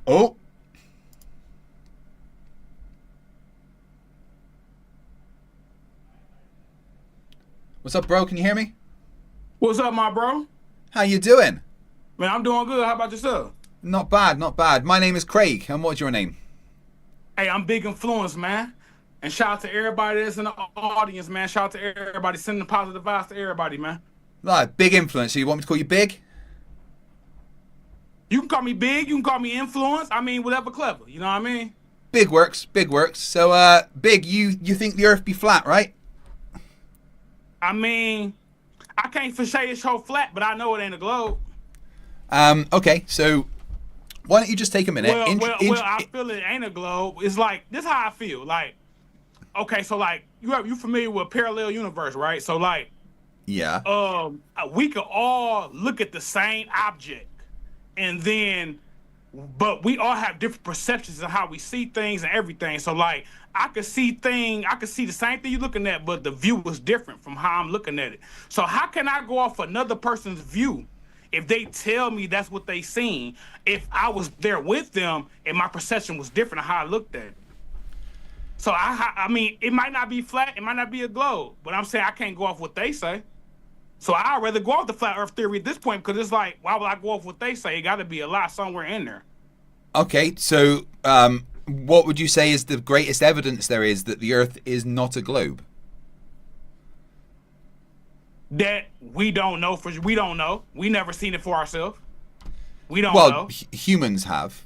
Oh, what's up, bro? Can you hear me? What's up, my bro? How you doing? Man, I'm doing good. How about yourself? Not bad, not bad. My name is Craig, and what's your name? Hey, I'm big influence, man. And shout out to everybody that's in the audience, man. Shout out to everybody sending positive vibes to everybody, man. Big influence. So you want me to call you Big? You can call me big, you can call me influence. I mean, whatever clever. You know what I mean? Big works, big works. So, Big, you think the Earth be flat, right? I mean, I can't for say it's so flat, but I know it ain't a globe. Okay. So, why don't you just take a minute? Well, I feel it ain't a globe. It's like this how I feel. Like, okay, so like you familiar with parallel universe, right? So like, Yeah. we could all look at the same object, and then but we all have different perceptions of how we see things and everything. So like I could see the same thing you're looking at, but the view was different from how I'm looking at it. So how can I go off another person's view if they tell me that's what they seen, if I was there with them and my perception was different of how I looked at it? So I mean, it might not be flat, it might not be a globe, but I'm saying I can't go off what they say. So I'd rather go off the flat Earth theory at this point, because it's like, why would I go off what they say? It got to be a lie somewhere in there. Okay. So, what would you say is the greatest evidence there is that the Earth is not a globe? That we don't know. We never seen it for ourselves. We don't Well, know. humans have.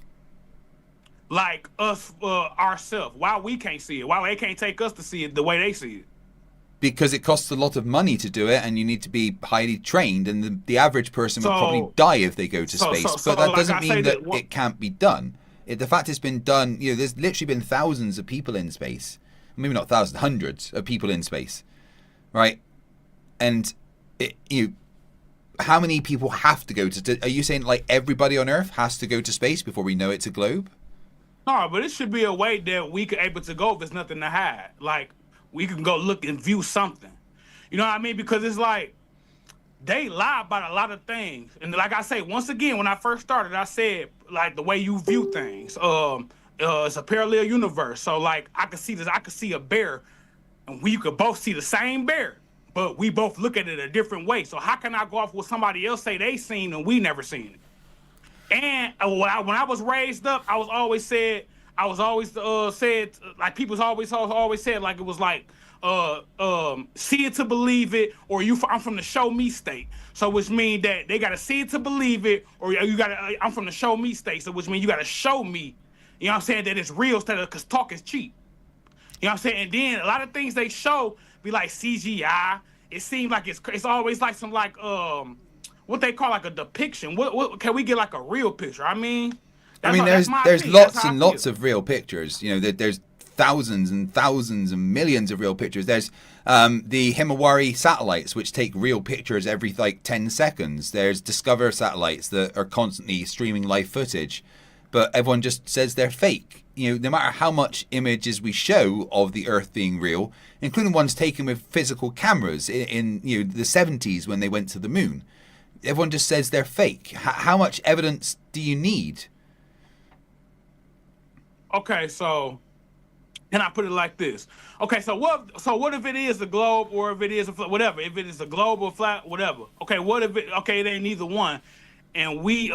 Like us ourselves. Why we can't see it? Why they can't take us to see it the way they see it? Because it costs a lot of money to do it, and you need to be highly trained, and the average person would probably So, die if they go to space. But that like doesn't I say mean that that. it can't be done. The fact it's been done, there's literally been thousands of people in space. Maybe not thousands, hundreds of people in space, right? And how many people have to go to? Are you saying like everybody on Earth has to go to space before we know it's a globe? No, but it should be a way that we could able to go if there's nothing to hide. Like we can go look and view something. You know what I mean? Because it's like they lie about a lot of things. And like I say, once again, when I first started, I said like the way you view things. It's a parallel universe. So like I could see this, I could see a bear, and we could both see the same bear, but we both look at it a different way. So how can I go off what somebody else say they seen and we never seen it? And when I was raised up, I was always said like people's always said like it was like see it to believe it, or I'm from the show me state. So which means that they gotta see it to believe it, or you gotta I'm from the show me state. So which means you gotta show me, you know what I'm saying, that it's real instead of because talk is cheap. You know what I'm saying? And then a lot of things they show be like CGI. It seems like it's always like some like what they call like a depiction. What can we get like a real picture? I mean, I mean, that's my there's opinion. That's lots how I and feel. lots of real pictures. There's thousands and thousands and millions of real pictures. There's the Himawari satellites, which take real pictures every like 10 seconds. There's Discover satellites that are constantly streaming live footage, but everyone just says they're fake. No matter how much images we show of the Earth being real, including ones taken with physical cameras in the 70s when they went to the moon, everyone just says they're fake. How much evidence do you need? Okay, so can I put it like this? Okay, so what if it is a globe, or if it is whatever? If it is a globe or flat, whatever. Okay, what if it ain't neither one, and we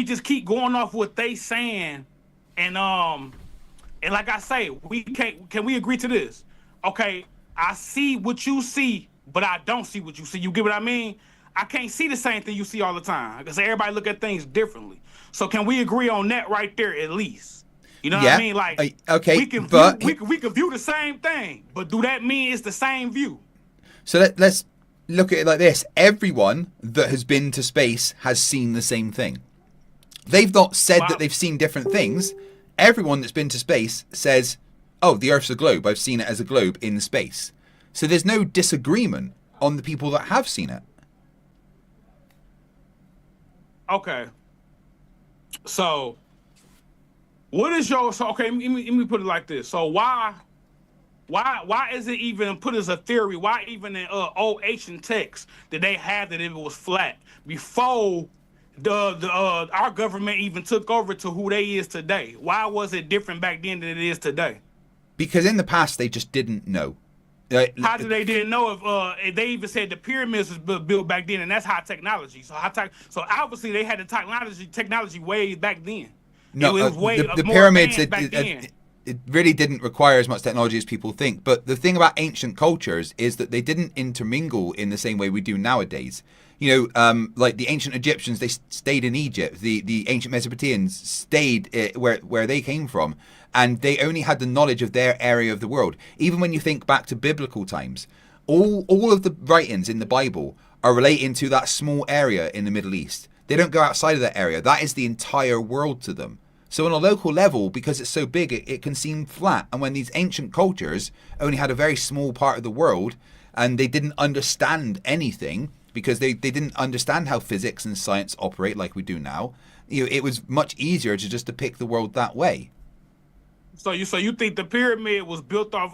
just keep going off what they saying, and like I say, can we agree to this? Okay, I see what you see, but I don't see what you see. You get what I mean? I can't see the same thing you see all the time because everybody look at things differently. So can we agree on that right there at least? You know what I Yeah. mean? Like Okay. we can But we can view the same thing, but do that mean it's the same view? so let's look at it like this: everyone that has been to space has seen the same thing. They've not said that Wow. they've seen different things. Everyone that's been to space says, "Oh, the Earth's a globe. I've seen it as a globe in space." So there's no disagreement on the people that have seen it. Okay. So what is your okay? Let me put it like this. So why is it even put as a theory? Why even in old ancient texts did they have that if it was flat before our government even took over to who they is today? Why was it different back then than it is today? Because in the past they just didn't know. How did they didn't know if they even said the pyramids was built back then, and that's high technology. So so obviously they had the technology way back then. No, it was way the more pyramids. advanced back then. It really didn't require as much technology as people think. But the thing about ancient cultures is that they didn't intermingle in the same way we do nowadays. You know, like the ancient Egyptians, they stayed in Egypt. The ancient Mesopotamians stayed where they came from, and they only had the knowledge of their area of the world. Even when you think back to biblical times, all of the writings in the Bible are relating to that small area in the Middle East. They don't go outside of that area. That is the entire world to them. So on a local level, because it's so big, it can seem flat. And when these ancient cultures only had a very small part of the world, and they didn't understand anything, because they didn't understand how physics and science operate like we do now, you know, it was much easier to just depict the world that way. So you think the pyramid was built off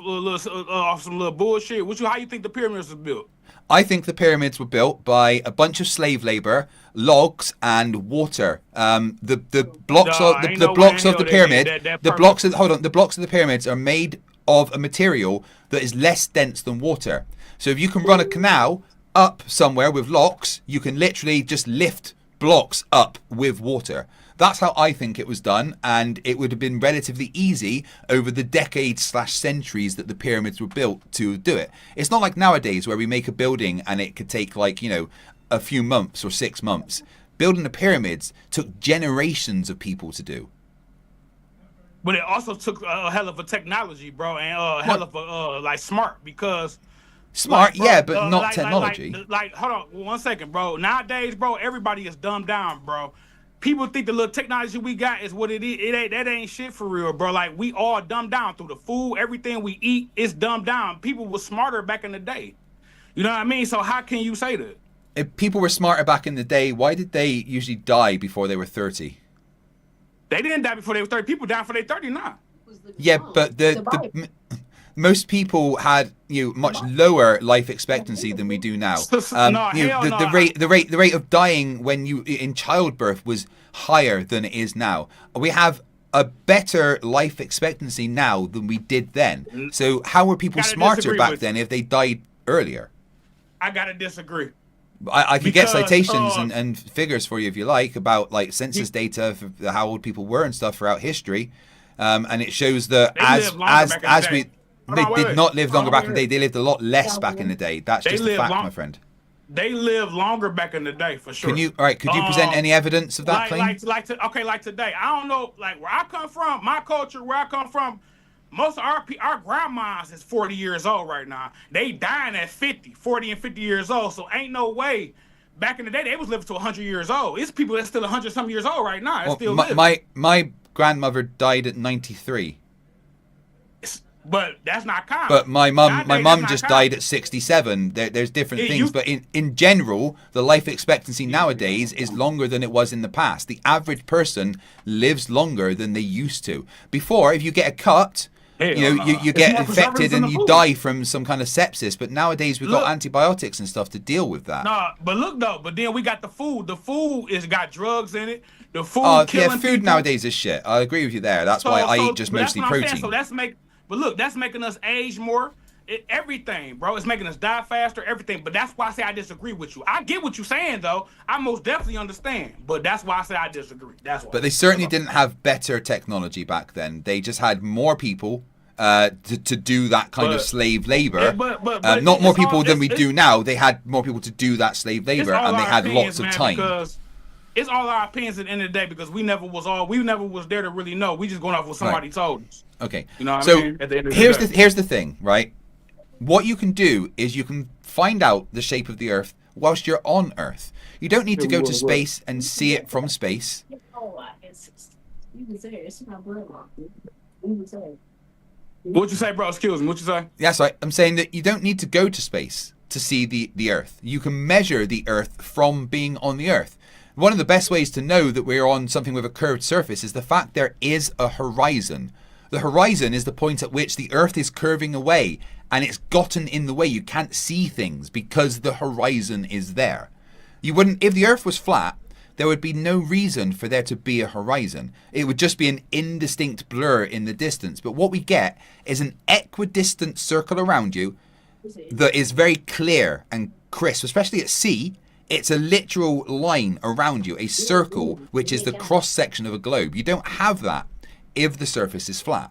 some little bullshit? How you think the pyramids was built? I think the pyramids were built by a bunch of slave labor, logs, and water. The blocks of the pyramid, the blocks of the pyramids are made of a material that is less dense than water. So if you can run a canal up somewhere with locks, you can literally just lift blocks up with water. That's how I think it was done, and it would have been relatively easy over the decades/centuries that the pyramids were built to do it. It's not like nowadays where we make a building and it could take a few months or 6 months. Building the pyramids took generations of people to do. But it also took a hell of a technology, bro, and a hell of a smart, because smart, bro, yeah, but not technology. Hold on 1 second, bro. Nowadays, bro, everybody is dumbed down, bro. People think the little technology we got is what it is. That ain't shit for real, bro. Like, we all dumbed down through the food, everything we eat is dumbed down. People were smarter back in the day. You know what I mean? So how can you say that? If people were smarter back in the day, why did they usually die before they were 30? They didn't die before they were 30. People die before they 30 now. Yeah, but most people had much lower life expectancy than we do now. The rate of dying when you in childbirth was higher than it is now. We have a better life expectancy now than we did then. So how were people smarter back then if they died earlier? I gotta disagree. I could get citations and figures for you if you like about like census data for how old people were and stuff throughout history, and it shows that they did not live longer back in the day. They lived a lot less back in the day. That's just a fact, my friend. They lived longer back in the day for sure. Could you present any evidence of that claim? Like today. I don't know, like where I come from, my culture, where I come from. Most of our grandmas is 40 years old right now. They dying at 40 and 50 years old. So ain't no way. Back in the day, they was living to 100 years old. It's people that's still 100 some years old right now. Still live. My grandmother died at 93. But that's not common. But my mum just died at 67. There's different things, but in general, the life expectancy nowadays is longer than it was in the past. The average person lives longer than they used to. Before, if you get a cut, you get infected and you die from some kind of sepsis. But nowadays we've got antibiotics and stuff to deal with that. No, but look though. But then we got the food. The food is got drugs in it. The food killing food people. Nowadays is shit. I agree with you there. That's why I eat just mostly protein. So but look, that's making us age more. Everything, bro. It's making us die faster, everything. But that's why I say I disagree with you. I get what you're saying, though. I most definitely understand. But that's why I say I disagree. That's why. But they certainly didn't have better technology back then. They just had more people to do that kind of slave labor. Not more people than we do now. They had more people to do that slave labor, and they had lots of time. Because it's all our opinions at the end of the day, because we never was there to really know. We just going off what somebody told us. Okay. You know what I mean? At the end of here's the thing, right? What you can do is you can find out the shape of the Earth whilst you're on Earth. You don't need to go to space and see it from space. What you say, bro? Excuse me. What you say? That's right. I'm saying that you don't need to go to space to see the Earth. You can measure the Earth from being on the Earth. One of the best ways to know that we're on something with a curved surface is the fact there is a horizon. The horizon is the point at which the Earth is curving away, and it's gotten in the way. You can't see things because the horizon is there. You wouldn't, if the Earth was flat, there would be no reason for there to be a horizon. It would just be an indistinct blur in the distance. But what we get is an equidistant circle around you that is very clear and crisp, especially at sea. It's a literal line around you, a circle, which is the cross section of a globe. You don't have that if the surface is flat.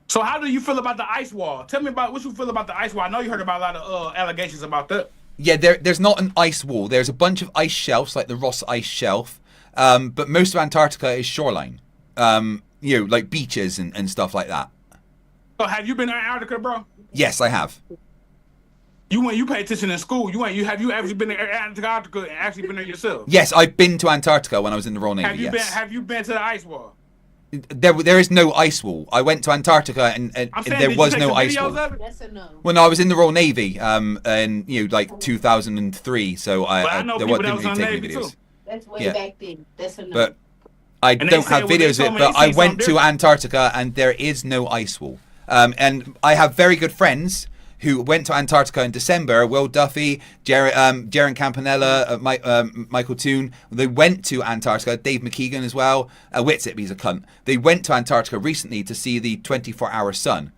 So how do you feel about the ice wall? Tell me about what you feel about the ice wall. I know you heard about a lot of allegations about that. Yeah, there's not an ice wall. There's a bunch of ice shelves, like the Ross Ice Shelf, but most of Antarctica is shoreline. Like beaches and stuff like that. So have you been to Antarctica, bro? Yes, I have. You pay attention in school. Have you actually been to Antarctica and actually been there yourself? Yes, I've been to Antarctica when I was in the Royal Navy. Have you been to the ice wall? There is no ice wall. I went to Antarctica and there was no ice wall. That's a no. Well, no, I was in the Royal Navy, in like 2003. So I know people that was on the Navy videos. too. That's way back then. That's a no. But I don't have videos of it. But I went to Antarctica and there is no ice wall. And I have very good friends who went to Antarctica in December. Will Duffy, Jaron Campanella, Michael Toon. They went to Antarctica. Dave McKeegan as well. Whitsip, he's a cunt. They went to Antarctica recently to see the 24-hour sun,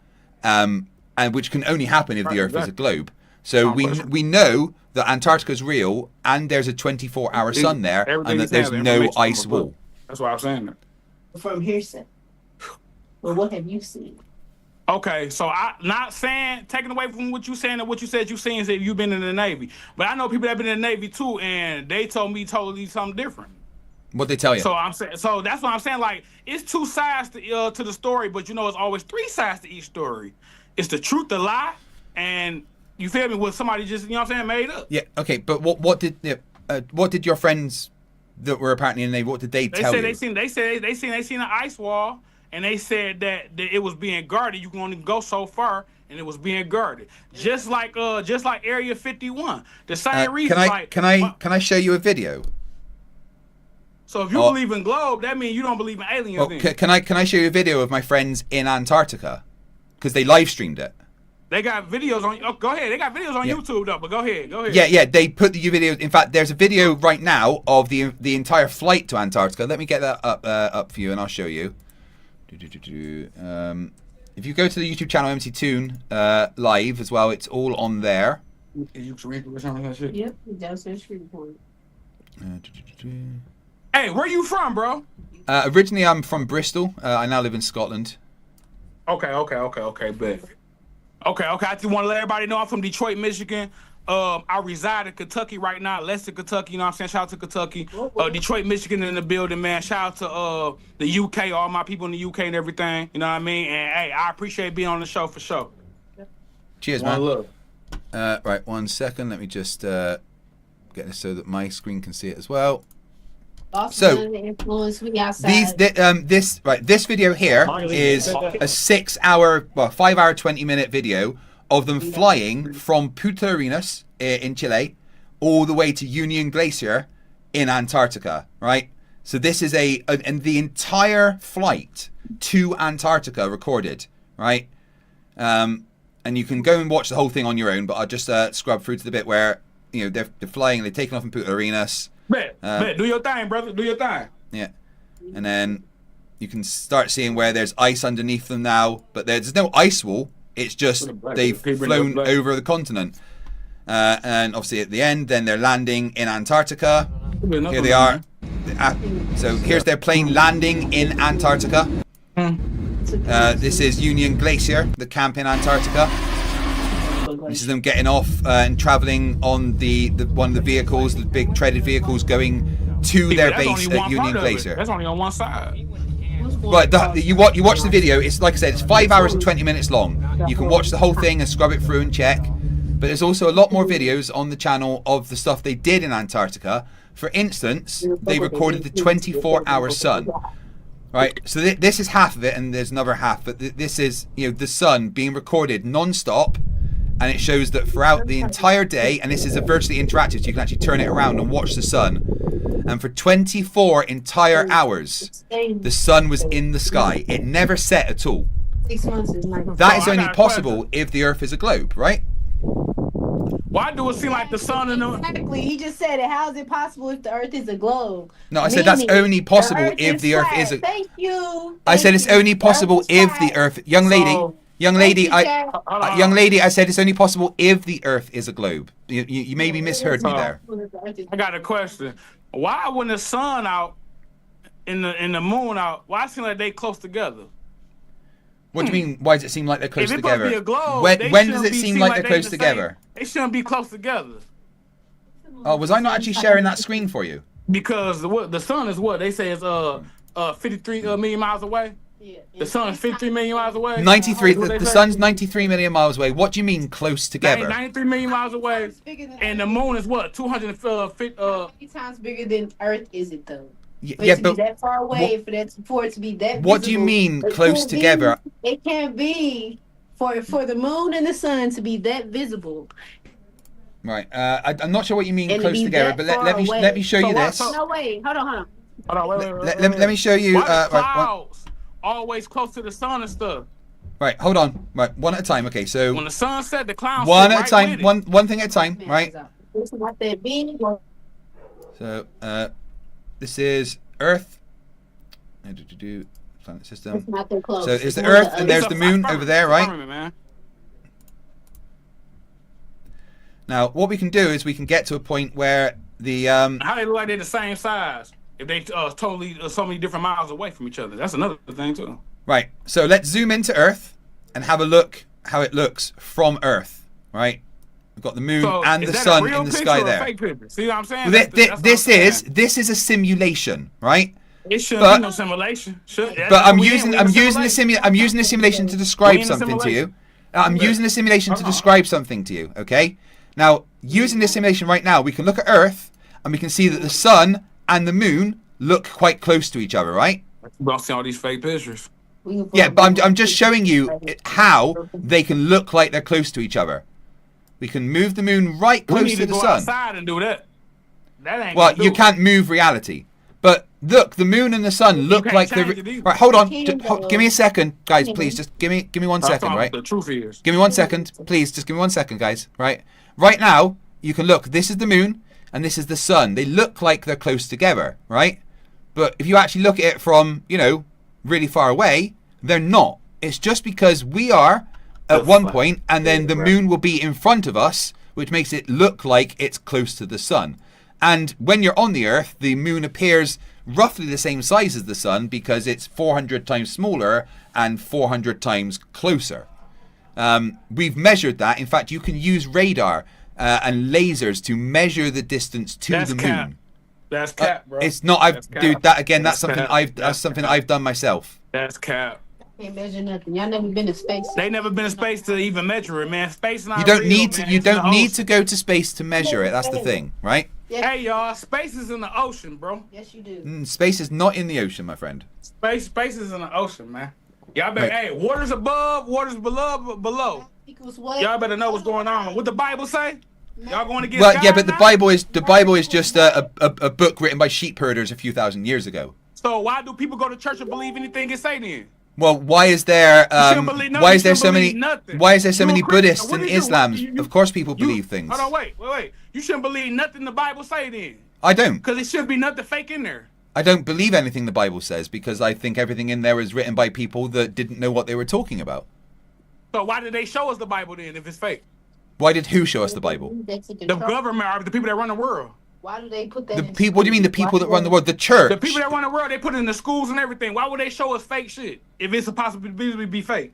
and which can only happen if the Earth is a globe. So we know that Antarctica is real, and there's a 24-hour sun there, and that there's no ice wall. That's why I'm saying that. From hearsay. Well, what have you seen? Okay, so I not saying taking away from what you saying and what you said you seen is that you've been in the Navy, but I know people that have been in the Navy too, and they told me totally something different. What they tell you? So so that's what I'm saying. Like it's two sides to the story, but it's always three sides to each story. It's the truth, the lie, and you feel me? What somebody just made up. Yeah. Okay, but what did your friends that were apparently in the Navy? What did they tell you? They seen an ice wall. And they said that it was being guarded. You can only go so far, and it was being guarded. Just like Area 51. The same reason. Can I show you a video? So if you believe in globe, that means you don't believe in aliens. Can I show you a video of my friends in Antarctica? Because they live streamed it. They got videos on. Oh, go ahead. They got videos on YouTube though. But go ahead. Yeah. They put the videos. In fact, there's a video right now of the entire flight to Antarctica. Let me get that up for you, and I'll show you. If you go to the YouTube channel MC Toon live as well, it's all on there. Yep, that's a street point. Hey, where you from, bro? Originally, I'm from Bristol. I now live in Scotland. Okay, bet. Okay. I just want to let everybody know I'm from Detroit, Michigan. I reside in Kentucky right now, Lexington, Kentucky. You know what I'm saying? Shout out to Kentucky. Detroit, Michigan in the building, man. Shout out to the UK, all my people in the UK and everything. You know what I mean? And hey, I appreciate being on the show for sure. Cheers, man. Right, 1 second. Let me just get this so that my screen can see it as well. So this video here is a 5-hour 20-minute video of them flying from Punta Arenas in Chile all the way to Union Glacier in Antarctica, right? So this is and the entire flight to Antarctica recorded, right? And you can go and watch the whole thing on your own, but I'll just scrub through to the bit where they're flying, they're taking off in Punta Arenas. Bet. Do your thing, brother. Do your thing. Yeah. And then you can start seeing where there's ice underneath them now, but there's no ice wall. It's just they've flown over the continent. And obviously at the end, then they're landing in Antarctica. Here they are. So here's their plane landing in Antarctica. This is Union Glacier, the camp in Antarctica. This is them getting off and traveling on the one of the vehicles, the big treaded vehicles going to their base at Union Glacier. That's only on one side. But you watch the video. It's like I said, it's 5 hours and 20 minutes long. You can watch the whole thing and scrub it through and check. But there's also a lot more videos on the channel of the stuff they did in Antarctica. For instance, they recorded the 24-hour sun. Right, so this is half of it, and there's another half. But this is the sun being recorded non-stop, and it shows that throughout the entire day, and this is a virtually interactive, so you can actually turn it around and watch the sun. And for 24 entire hours, the sun was in the sky. It never set at all. 6 months is like that is only possible if the Earth is a globe, right? Why do it seem like the sun and the Exactly. He just said it. How is it possible if the Earth is a globe? No, I said that's Meaning, only possible the Earth if is the Earth flat. is a. Thank you. I said it's only The possible Earth is if the flat. Earth, young lady, So- young lady, Thank you, I, Chad. Hold on. young lady, I said it's only possible if the Earth is a globe. You maybe misheard me there. I got a question. Why when the sun out and the moon out, why it seem like they close together? What do you mean? Why does it seem like they're close If it's supposed to together? be a globe, when they when does shouldn't it be seem seen like they're they close the together? Same, they shouldn't be close together Oh, was I not actually sharing that screen for you? because the sun is what they say is 53 million miles away. Yeah. The sun is 53 million miles away. 93. That's what The they say. sun's 93 million miles away. What do you mean close together? 93 million miles away, and the moon is what 250. How many times bigger than Earth is it though? For Yeah, it to be but that far away, for it to be that. what do you visible, mean it close can't be- together? It can't be for the moon and the sun to be that visible. Right. I'm not sure what you mean And to close be together, that but far let me away. show So you what- this. so- No, wait, hold on. Hold on, wait, Let me show you. Why the Right, clouds always close to the sun and stuff? right, hold on. Right, one at a time. Okay, so When the sun set, the clouds one sit at a right time. with it. One thing at a time. Right. It's not that big. So this is Earth. Planet It's system. not that close. So It's is the more Earth the and other there's It's the a moon firmament, over there, right? firmament, man. Now, what we can do is we can get to a point where the How they look like they're the same size if they totally so many different miles away from each other? That's another thing too. right. So let's zoom into Earth and have a look how it looks from Earth. Right. We've got the moon So and is the that a sun real in the picture sky or a there. fake picture? See what I'm saying? Well, That's what I'm saying. this is a simulation, right? It shouldn't but- be no simulation. But I'm using the simulation to describe We in a something to you. simulation. I'm Okay. using the simulation to Uh-huh. describe something to you. Okay. Now, using this simulation right now, we can look at Earth and we can see that the sun and the moon look quite close to each other, right? We're gonna see all these fake pictures. Yeah, but I'm just showing you how they can look like they're close to each other. We can move the moon right We close need to to the go sun. outside and do that. That ain't. Well, gonna do you it. can't move reality. But look, the moon and the sun look can't like change they're it either. right. Hold on, You just, can, give me a second, guys. Mhm. Please, just give me 1 That's second, all right? The truth is. Give me 1 second, please. Just give me 1 second, guys. Right, right now you can look. This is the moon and this is the sun. They look like they're close together, right? But if you actually look at it from really far away, they're not. It's just because we are at one point, and then the moon will be in front of us, which makes it look like it's close to the sun. And when you're on the Earth, the moon appears roughly the same size as the sun because it's 400 times smaller and 400 times closer. We've measured that. In fact, you can use radar and lasers to measure the distance to That's the cap. moon. That's cap, bro. It's not. That's cap. Dude. That again. That's That's something cap. I've. That's That's something cap. I've done myself. That's cap. Can't measure nothing. Y'all never been to space. They never been in space to even measure it, man. Space not You don't real, need to. man. You It's in don't the need ocean. to go to space to measure it. That's the thing, right? Hey, y'all, space is in the ocean, bro. Yes, you do. Space is not in the ocean, my friend. Space is in the ocean, man. Y'all better, Right. hey, water's above, water's below. Equals what? Y'all better know what's going on. What the Bible say? Y'all going to get Well, yeah, God but the now? Bible is just a book written by sheep herders a few thousand years ago. So why do people go to church and believe anything it say then? Well, why is there shouldn't believe nothing. why You is there so shouldn't many believe nothing. why is there so You a many Christian. Buddhists What and do you do? Islams? You- Of course, people You- believe things. Hold on, wait. You shouldn't believe nothing the Bible say then. I don't. Because it should be nothing fake in there. I don't believe anything the Bible says because I think everything in there is written by people that didn't know what they were talking about. So why did they show us the Bible then if it's fake? Why did who show us the Bible? The government or the people that run the world. Why do they put that? The in people. What do you mean the schools? people Why that run the do world? The church. The people that run the world, they put it in the schools and everything. Why would they show us fake shit if it's a possibility to be fake?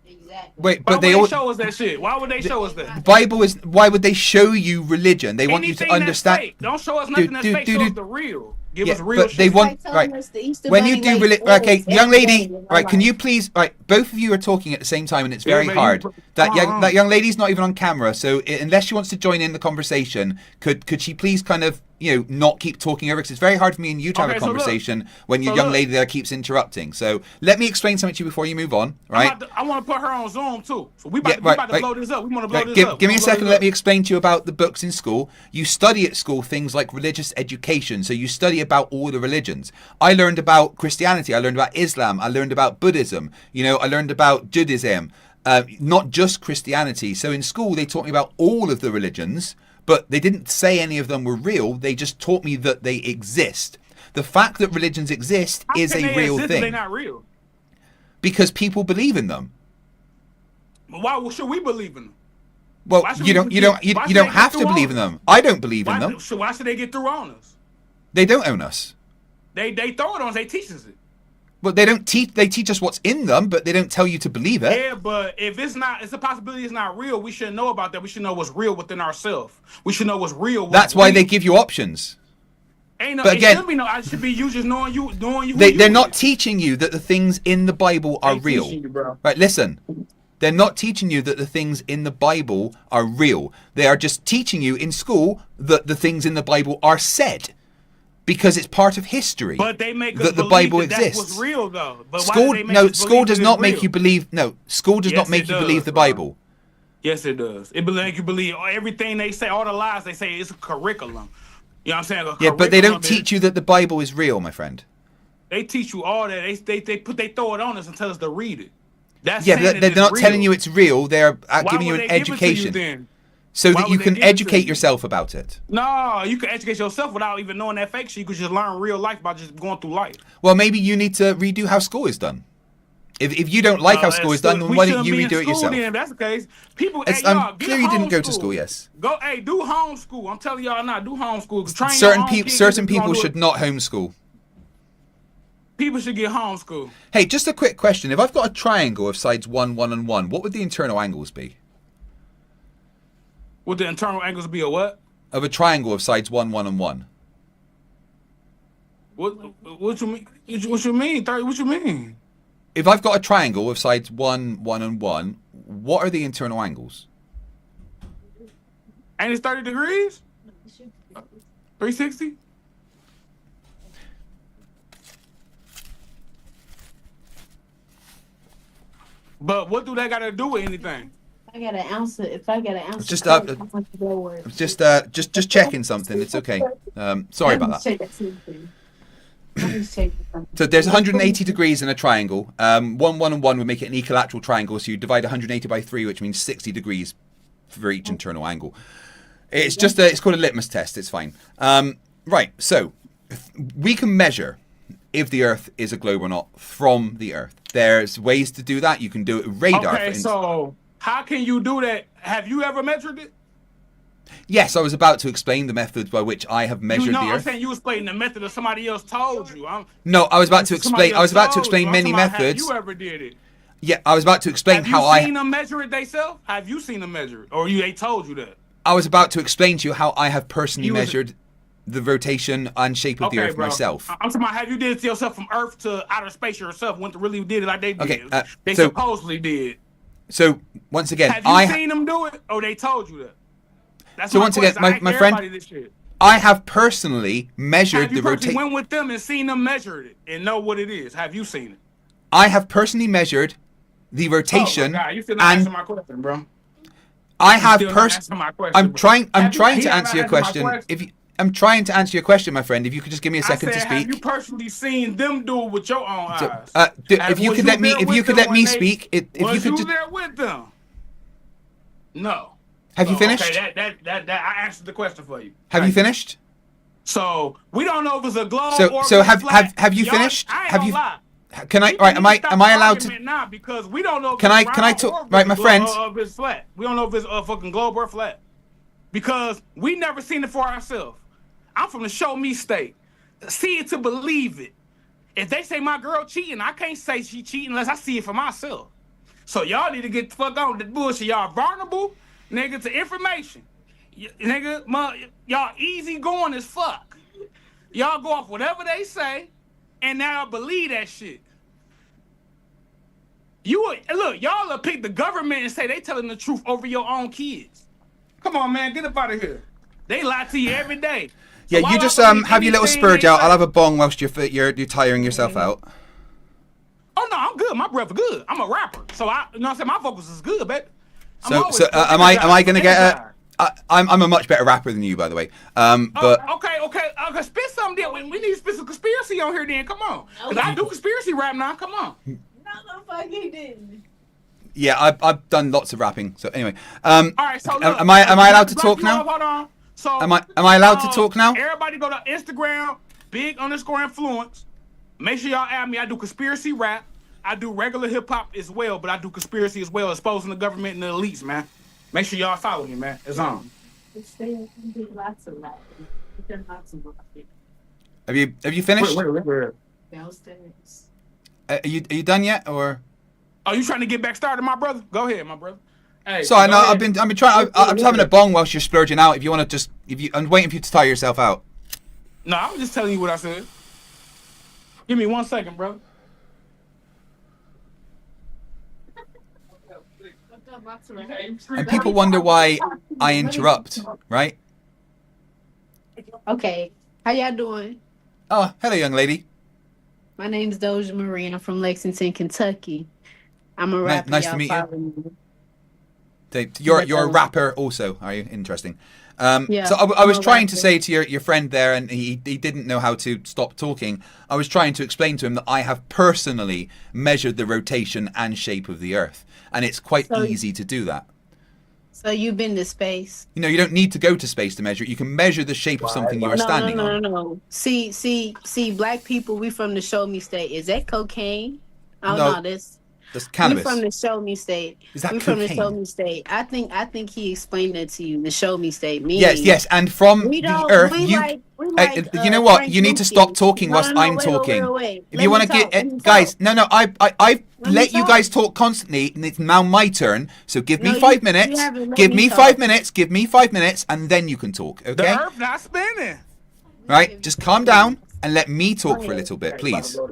they- Exactly. Wait, Why but would they they all. show us that shit? Why would they show us that? The Bible is. Why would they show you religion? They want you to Anything understand. that's fake. Don't show us nothing that's Dude, fake. dude, Show us dude. the real. Give Yeah, us real but shit. they It's want like telling right. us the Easter When you Bunny do lays okay, eggs young every lady, day of right? our Can you life. please, right? Both of you are talking at the same time, and it's Yeah, very but you- hard. That uh-uh. young lady's not even on camera, so unless she wants to join in the conversation, could she please kind of not keep talking over? Because it's very hard for me and you to have Okay, a so look. conversation when your So young look. lady there keeps interrupting. So let me explain something to you before you move on, right? I want to put her on Zoom too. So we Yeah, about to right. blow this up. We want to blow Right, this give, up. give me We a wanna blow second. this Let up. me explain to you about the books in school. You study at school things like religious education. So you study about all the religions. I learned about Christianity. I learned about Islam. I learned about Buddhism. I learned about Judaism. not just Christianity. So in school, they taught me about all of the religions, but they didn't say any of them were real. They just taught me that they exist. The fact that religions exist is a real thing. They're not real. Because people believe in them. Why should we believe in them? Well, you don't have to believe in them. I don't believe in them. So why should they get through on us? They don't own us. They throw it on us. They teach us it. Well, they don't teach. They teach us what's in them, but they don't tell you to believe it. Yeah, but if it's a possibility it's not real, we should know about that. We should know what's real within ourselves. We should know what's real. That's why they give you options. But again, I should be you just knowing you. They're not teaching you that the things in the Bible are real. Right? Listen. They're not teaching you that the things in the Bible are real. They are just teaching you in school that the things in the Bible are said. Because it's part of history. But they make us that the believe Bible that exists. That's what's real, though. But school, school does not make real? you believe. No, school does not make you believe the Bible. Yes, it does. It make you believe everything they say, all the lies they say. It's a curriculum. You know what I'm saying? Yeah, but they don't teach you that the Bible is real, my friend. They teach you all that. They throw it on us and tell us to read it. That's but they're not telling you it's real. They're giving you an education. So that you can educate yourself about it. No, you can educate yourself without even knowing that fake shit. You could just learn real life by just going through life. Well, maybe you need to redo how school is done. If you don't like how school is done, then why don't you redo it yourself? If that's the case, people. I'm clear you didn't go to school. Yes. Do homeschool. I'm telling y'all now, do homeschool. Certain people should not homeschool. People should get homeschool. Hey, just a quick question. If I've got a triangle of sides 1, 1, and 1, what would the internal angles be? Would the internal angles be a what? Of a triangle of sides 1, 1, and 1. What you mean? What you mean? What you mean? If I've got a triangle of sides 1, 1, and 1, what are the internal angles? And it's 30 degrees? 360? But what do that got to do with anything? I got an answer. If I got an answer, just checking something. It's okay. Sorry about that. So there's 180 degrees in a triangle. 1, 1, and 1 would make it an equilateral triangle. So you divide 180 by 3, which means 60 degrees for each internal angle. It's just it's called a litmus test. It's fine. Right. So we can measure if the Earth is a globe or not from the Earth. There's ways to do that. You can do it with radar. Okay, so how can you do that? Have you ever measured it? Yes, I was about to explain the methods by which I have measured the Earth. I'm saying you explained the method that somebody else told you. No, I was about to explain. I was about to explain many methods. Have you ever did it? Yeah, I was about to explain how I. Have you seen them measure it themselves? Have you seen them measure it, or they told you that? I was about to explain to you how I have personally measured the rotation and shape of the Earth myself. I'm talking about have you did it to yourself from Earth to outer space yourself? Went to really did it like they did. Okay, they supposedly did. So once again, have you seen them do it, or they told you that? That's so once again, my friend, I have personally measured the rotation. Went with them and seen them measure it and know what it is. Have you seen it? I have personally measured the rotation. Oh my God, you still not answering my question, bro. I have personally. I'm trying to answer your question. I'm trying to answer your question, my friend. If you could just give me a second to speak. Have you personally seen them do it with your own eyes? If you could let me speak. If you could just there with them. No. Have you finished? Okay, that I answered the question for you. Have you finished? So we don't know if it's a globe or so have you finished? Have you? Can I? Right? Am I allowed to? Now because we don't know. If can I talk? Right, my friend. If it's flat, we don't know if it's a fucking globe or flat, because we never seen it for ourselves. I'm from the show me state. See it to believe it. If they say my girl cheating, I can't say she cheating unless I see it for myself. So y'all need to get the fuck on the bullshit. Y'all vulnerable, nigga, to information. Nigga, y'all easy going as fuck. Y'all go off whatever they say, and now believe that shit. Look, y'all will pick the government and say they telling the truth over your own kids. Come on, man, get up out of here. They lie to you every day. Yeah, so you just have your little spurge out. I'll have a bong whilst you're tiring yourself out. Oh no, I'm good. My breath is good. I'm a rapper, so you know what I'm saying. My vocals is good, baby. So am I gonna get a? I'm a much better rapper than you, by the way. But okay. Spit something. Then we need to spit some conspiracy on here. Then come on, cause I do conspiracy rap now. Come on. No, fuck he didn't. Yeah, I've done lots of rapping. So anyway, All right, so look, am I allowed to talk now? Hold on. So Am I allowed to talk now? Everybody go to Instagram, big_influence. Make sure y'all add me. I do conspiracy rap. I do regular hip hop as well, but I do conspiracy as well, exposing the government and the elites, man. Make sure y'all follow me, man. It's on. Have you finished? Wait. Downstairs. Are you done yet, or? Oh, you trying to get back started, my brother? Go ahead, my brother. Hey, So I know go I've ahead. been trying. I'm just having a bong whilst you're splurging out. If you want to I'm waiting for you to tire yourself out. No, I was just telling you what I said. Give me 1 second, brother. And people wonder why I interrupt, right? Okay. How y'all doing? Oh, hello, young lady. My name's Doja Marie, and I'm from Lexington, Kentucky. I'm a rapper. Nice to y'all meet you. follow me. You're a rapper also, are you? Interesting. Yeah, So I was I'm a trying to rapper. say to your friend there, and he didn't know how to stop talking. I was trying to explain to him that I have personally measured the rotation and shape of the Earth, and it's quite So- easy to do that. So you've been to space? You know, you don't need to go to space to measure it. You can measure the shape of something you are standing no, on. no. See, black people, we from the show me state. Is that cocaine? Oh No, no, this That's we cannabis. from the show me state. Is that we from the show cocaine? me state. I think he explained that to you. The show me state. Meaning, Yes, and from We the don't. Earth, We you. like. We like. You know what? Frank You need to Lucas. stop talking whilst No, I'm wait, talking. wait. If you want to get guys, I've Let me let you talk. guys talk constantly, and it's now my turn. So give me No, 5 you minutes. haven't let Give me me talk. 5 minutes. Give me 5 minutes, and then you can talk. The Okay? earth not spinning. Right? Just calm down and let me talk for a little bit, please. All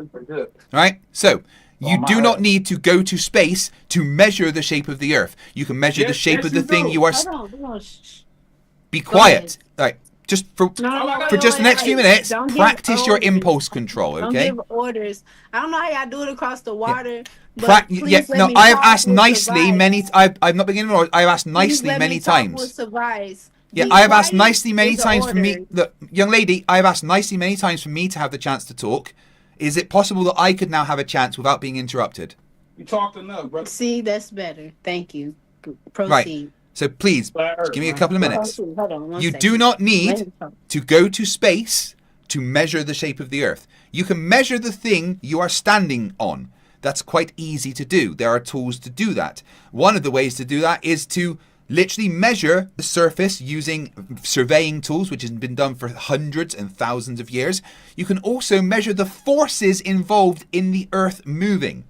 right? So. You do not need to go to space to measure the shape of the Earth. You can measure the Yes, shape yes, of the you thing do. you are. Hold on. Shh. Be Go quiet. All right. Just for No, for just the next few minutes, Don't give practice your orders. impulse control. Don't Okay? give orders. I don't know how y'all do it across the water. But Yeah, please let no, me I have talk asked with nicely surprise. many. I've not beginning. I have asked Please nicely let many me talk with times. surprise. Yeah, Be I have asked quiet nicely many is an times for me. order. Look, young lady, I have asked nicely many times for me to have the chance to talk. Is it possible that I could now have a chance without being interrupted? You talked enough, brother. See, that's better. Thank you. Proceed. Right. So please, just give me a couple of minutes. Proceed. Hold on. One You second. do not Let me need talk. to go to space to measure the shape of the Earth. You can measure the thing you are standing on. That's quite easy to do. There are tools to do that. One of the ways to do that is to literally measure the surface using surveying tools, which has been done for hundreds and thousands of years. You can also measure the forces involved in the Earth moving.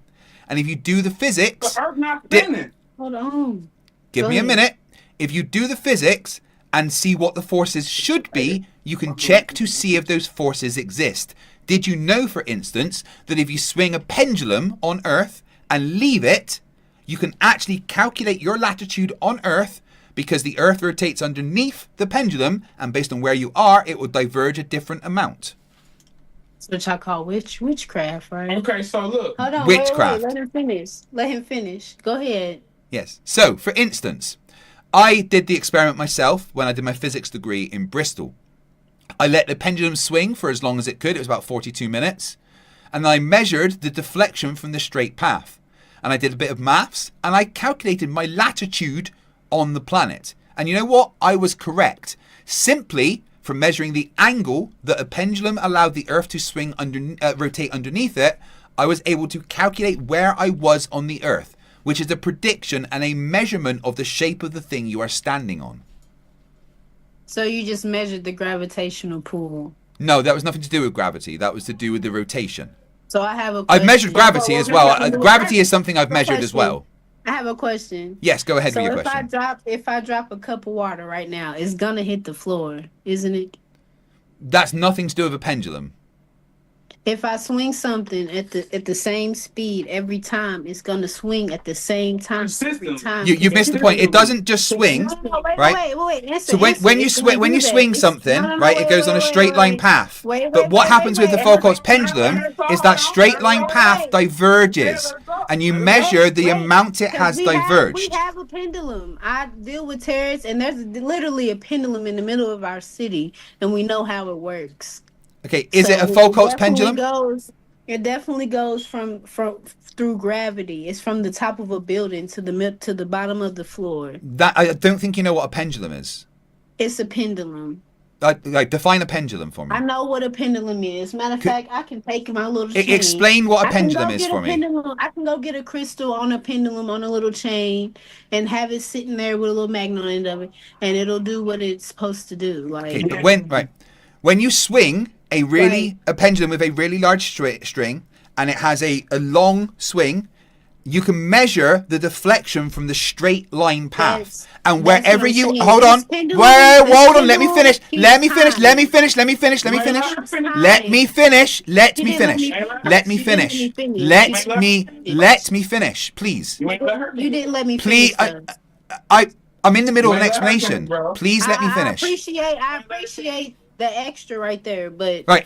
And if you do the physics, The earth not spinning. Hold on. give Go me a ahead. minute. If you do the physics and see what the forces should be, you can check to see if those forces exist. Did you know, for instance, that if you swing a pendulum on Earth and leave it, you can actually calculate your latitude on Earth because the Earth rotates underneath the pendulum, and based on where you are, it will diverge a different amount. That's what y'all call witchcraft, right? Okay, so look. Hold on. Witchcraft. Wait. Let him finish. Let him finish. Go ahead. Yes. So, for instance, I did the experiment myself when I did my physics degree in Bristol. I let the pendulum swing for as long as it could. It was about 42 minutes. And I measured the deflection from the straight path. And I did a bit of maths, and I calculated my latitude on the planet. And you know what? I was correct. Simply from measuring the angle that a pendulum allowed the Earth to swing rotate underneath it, I was able to calculate where I was on the Earth, which is a prediction and a measurement of the shape of the thing you are standing on. So you just measured the gravitational pull. No, that was nothing to do with gravity. That was to do with the rotation. So I have a I've question. measured gravity as well. Gravity is something I've measured as Question. well. I have a question. Yes, go ahead So with your if question. if I drop a cup of water right now, it's gonna hit the floor, isn't it? That's nothing to do with a pendulum. If I swing something at the same speed every time, it's gonna swing at the same time every Consistent. time. You've missed the point. It doesn't just swing. No, right? wait. Answer, So when answer. you It's swing gonna when do you that. swing It's- something, no, right, it wait, goes on a wait, straight line wait. path. Wait, But what happens with the wait. Foucault's pendulum is that straight line path diverges, and you measure the amount it has We diverged. have a pendulum. I deal with terrorists, and there's literally a pendulum in the middle of our city, and we know how it works. Okay, is So it a Foucault's definitely pendulum? goes- It definitely goes from through gravity. It's from the top of a building to the bottom of the floor. That I don't think you know what a pendulum is. It's a pendulum. Like define a pendulum for me. I know what a pendulum is. Matter of fact, I can take my little chain. Explain what a pendulum is for me. I can go get a crystal on a pendulum on a little chain and have it sitting there with a little magnet on the end of it, and it'll do what it's supposed to do. Like Okay, but when you swing a pendulum with a really large string and it has a long swing, you can measure the deflection from the straight line path. And wherever you hold on, hold on, let me finish. Let me finish. Let me finish, please. You didn't let me finish. Please, I'm in the middle of an explanation. Please let me finish. I appreciate the extra right there, but I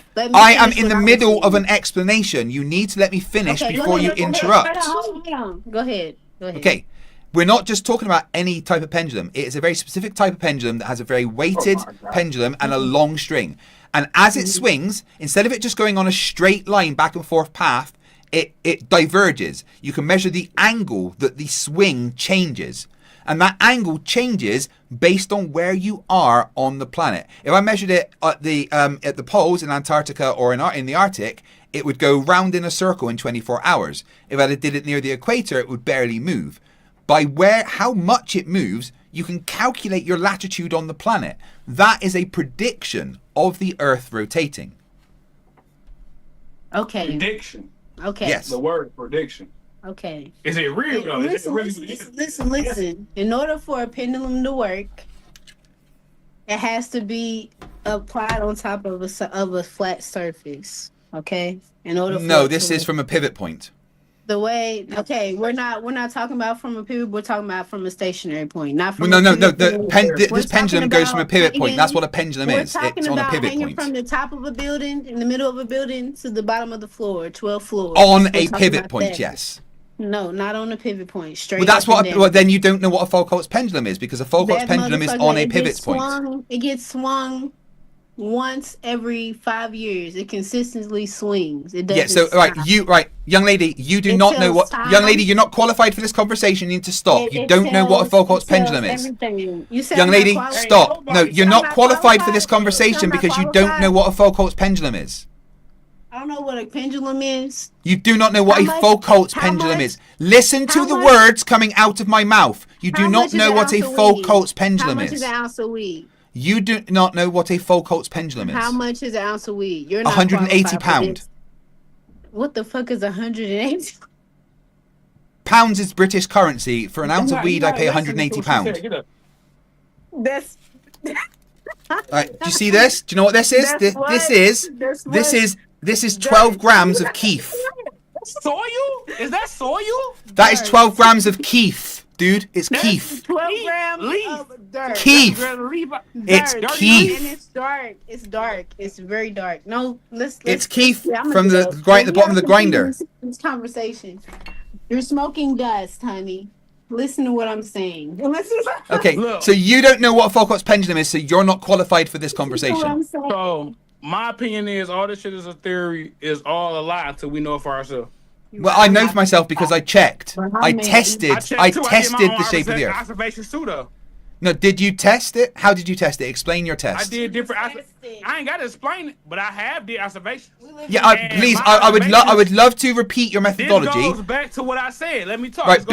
am in the middle of an explanation. You need to let me finish before you interrupt. Hold on. Go ahead. Okay. We're not just talking about any type of pendulum. It is a very specific type of pendulum that has a very weighted pendulum and a long string. And as it swings, instead of it just going on a straight line back and forth path, it diverges. You can measure the angle that the swing changes. And that angle changes based on where you are on the planet. If I measured it at the poles in Antarctica or in the Arctic, it would go round in a circle in 24 hours. If I did it near the equator, it would barely move. By how much it moves, you can calculate your latitude on the planet. That is a prediction of the Earth rotating. Okay. Prediction. Okay. Yes. The word prediction. Okay. Is it real though? Listen. In order for a pendulum to work, it has to be applied on top of a flat surface. Okay. This is from a pivot point. We're not talking about from a pivot. We're talking about from a stationary point, not from. This pendulum goes from a pivot point. That's what a pendulum is. It's on a pivot point. From the top of a building, in the middle of a building, to the bottom of the floor, 12 floors. On a pivot point, yes. No, not on a pivot point. Straight. Well, that's what. Well, then you don't know what a Foucault's pendulum is, because a Foucault's pendulum is on a pivot point. It gets swung once every 5 years. It consistently swings. It doesn't. Yeah. So young lady, you do not know what. Young lady, you're not qualified for this conversation. You need to stop. You don't know what a Foucault's pendulum is. Young lady, stop. No, you're not qualified for this conversation because you don't know what a Foucault's pendulum is. I don't know what a pendulum is. You do not know what a Foucault's pendulum is. Listen to the words coming out of my mouth. You do not know what a Foucault's pendulum is. How much is an ounce of weed? You do not know what a Foucault's pendulum is. How much is an ounce of weed? You're not 180 pounds. What the fuck is 180? Pounds is British currency. For an ounce of weed, I pay 180 pounds. That's. Right, do you see this? Do you know what this is? This is 12 grams of keef. Soil? Is that soil? That is 12 grams of keef, dude. It's keef. 12 grams of dirt. Keef. It's keef. And it's dark. It's dark. It's very dark. No, let's it's keef from the bottom of the grinder. This conversation. You're smoking dust, honey. Listen to what I'm saying. Okay, so you don't know what a Foucault's pendulum is, so you're not qualified for this conversation. So my opinion is all this shit is a theory, is all a lie until we know it for ourselves. Well, I know for myself because I checked. I tested the shape of the Earth. Observations too, though. No, did you test it? How did you test it? Explain your test. I did different. I ain't got to explain it, but I have the observations. Yeah, please. I would love to repeat your methodology. This goes back to what I said. Let me talk. Right,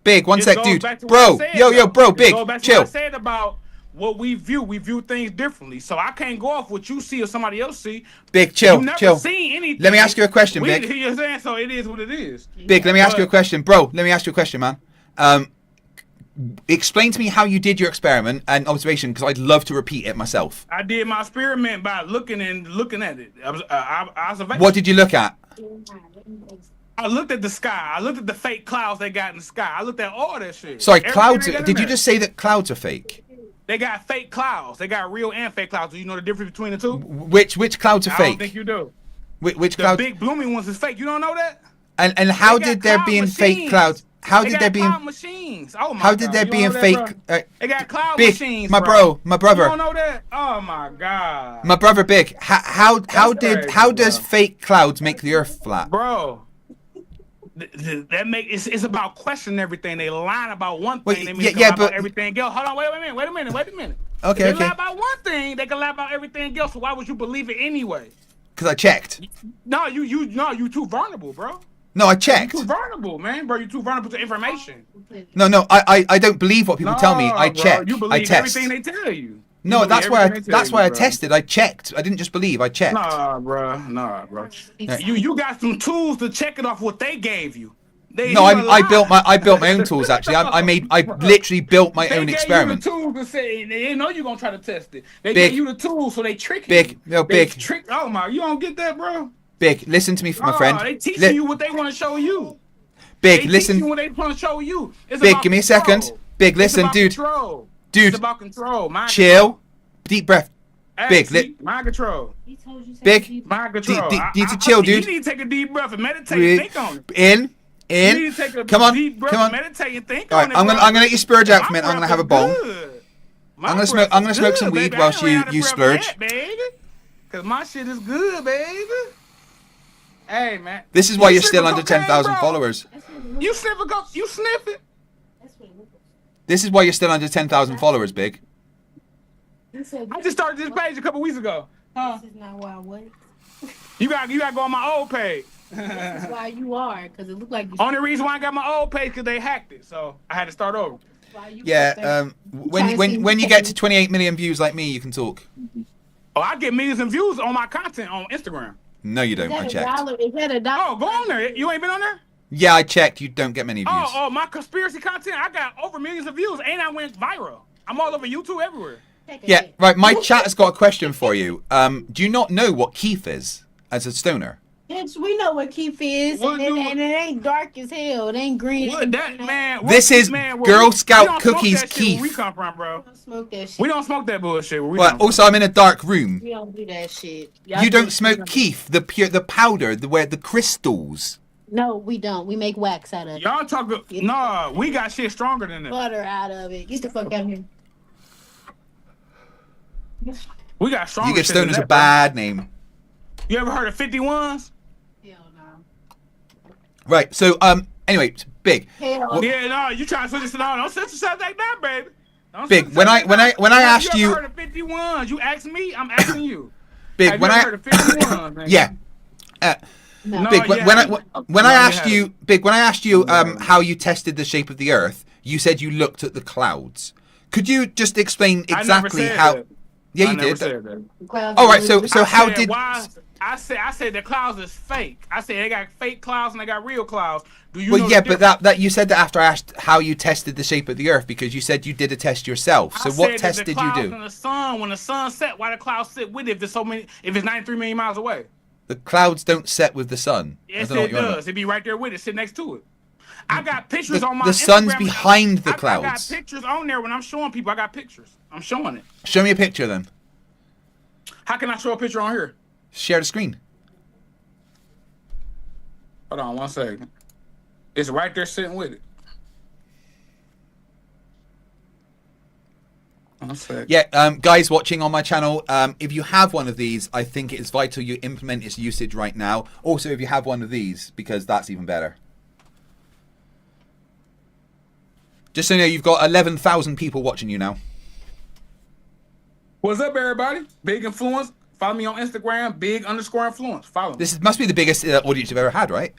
big. One sec, dude. Bro, bro, big. Chill. I said about what we view things differently. So I can't go off what you see or somebody else see. Big, chill. You never seen anything. Let me ask you a question, Big. You know what I'm saying? So it is what it is. Big, let me ask you a question, bro. Let me ask you a question, man. Explain to me how you did your experiment and observation, because I'd love to repeat it myself. I did my experiment by looking at it. What did you look at? I looked at the sky. I looked at the fake clouds they got in the sky. I looked at all that shit. Sorry, clouds. Did you just say that clouds are fake? They got fake clouds. They got real and fake clouds. Do you know the difference between the two? Which clouds are fake? I don't think you do. Which clouds? The big blooming ones is fake. You don't know that? And how did there be fake clouds? how They did got there be? cloud machines. Oh my How did God. there You be don't a know fake? that, bro? They got cloud Big, machines, my bro, my You brother, don't know that? Oh my God. my brother, Big. How crazy, how does bro. fake clouds make the Earth flat? Bro. That make it's about questioning everything. They lie about one Well, thing, they yeah, can yeah, lie about but everything else. Hold on, wait a minute. If okay, they lie okay. about one thing, they can lie about everything else. So why would you believe it anyway? Because I checked. No, you too vulnerable, bro. No, I You checked. too vulnerable, man, bro. You too vulnerable to information. No, I don't believe what people tell me. I bro, check. you I believe test. everything they tell you. No, that's why I bro. tested. I checked. I didn't just believe. I checked. Nah, bro. You got some tools to check it off what they gave you. No, I built my own tools actually. I literally built my own experiment. They gave you the tools to say they didn't know you're gonna try to test it. They Big. gave you the tools so they trick you. Big, no, They Big. trick. Oh my, you don't get that, bro. Big, listen to me, my friend. They teaching you what they want to show you. Big, They listen. teaching you what they want to show you. It's Big, about give me a control. second. Big, listen, It's about dude. Control. Dude. It's about control. Mind Chill. Deep breath. Hey, Big, see? Mind control. He told you to Big. take a deep Mind control. Need to chill, dude. You need to take a deep breath and meditate and think on it. In. You need to take a Come on. deep breath Come on. and meditate and think All right, on it. I'm gonna let you splurge out for a minute. My I'm gonna breath have a is bowl. good. My I'm gonna breath is smoke some good, weed baby. whilst I ain't ran out of you breath splurge. yet, baby. Cause my shit is good, baby. Hey man. This is why You you're still sniffing under cocaine, 10,000 bro? followers. You sniff it? You sniff it? This is why you're still under 10,000 followers, Big. I just started this page a couple weeks ago. This is not why I was. You got to go on my old page. This is why you are, because it looked like you. Only reason why I got my old page because they hacked it, so I had to start over. Yeah. When you get to 28 million views like me, you can talk. Oh, I get millions of views on my content on Instagram. No, you don't. I checked. Is that $1? Oh, go on there. You ain't been on there? Yeah, I checked. You don't get many views. Oh, my conspiracy content. I got over millions of views, and I went viral. I'm all over YouTube everywhere. Yeah, right. My chat has got a question for you. Do you not know what Keith is as a stoner? Bitch, we know what Keith is, and it ain't dark as hell. It ain't green. What that man? This is Girl Scout Cookies Keith. Where we come from, bro? We don't smoke that shit. We don't smoke that bullshit. Where we Well, come from. also, I'm in a dark room. We don't do that shit. You don't smoke Keith, the powder, the crystals. No, we don't. We make wax out of it. Y'all talk. Nah, we got shit stronger than that. Butter out of it. Get the fuck out of here. We got stronger. You give shit than stoners that, a bad name. You ever heard of 51s? Hell no. Right. So, anyway, Big. Hell. Yeah, no, you trying to switch this on? Don't set yourself like that, baby. Don't Big, set when I yourself like that. asked you you, ever heard of 51s? You asked me, I'm asking you. Big, Have when you I ever heard of 51s, man? yeah. No, Big, yeah, when I no, asked you you, Big, when I asked you how you tested the shape of the Earth, you said you looked at the clouds. Could you just explain exactly how? That. Yeah, I you never did. said that. All right. So I how said, did? why? I said the clouds is fake. I said they got fake clouds and they got real clouds. Do you? Well, know yeah, the but that you said that after I asked how you tested the shape of the Earth because you said you did a test yourself. So what test did you do? In the sun, when the sun set, why the clouds sit with it? If there's so many, if it's 93 million miles away. The clouds don't set with the sun. Yes, it does. It be right there with it, sit next to it. I got pictures on my The sun's Instagram. behind the clouds. I got pictures on there when I'm showing people. I got pictures. I'm showing it. Show me a picture then. How can I show a picture on here? Share the screen. Hold on 1 second. It's right there sitting with it. 1 second. Yeah, guys watching on my channel, if you have one of these, I think it's vital you implement its usage right now. Also, if you have one of these, because that's even better. Just so you know, you've got 11,000 people watching you now. What's up, everybody? Big Influence. Follow me on Instagram, big_influence. Follow me. This must be the biggest audience you've ever had, right?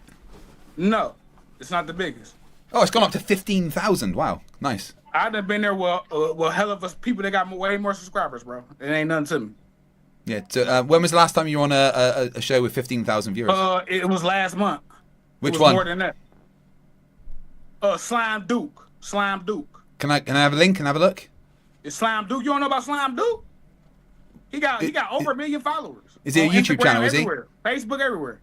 No, it's not the biggest. Oh, it's gone up to 15,000. Wow, nice. I done been there with hell of us people that got way more subscribers, bro. It ain't nothing to me. Yeah. So, when was the last time you were on a show with 15,000 viewers? It was last month. Which it was one? More than that. Slime Duke. Slime Duke. Can I have a link? Can I have a look? It's Slime Duke. You don't know about Slime Duke? He got over 1 million followers. Is it a YouTube Instagram, channel? Is he? everywhere. Facebook everywhere.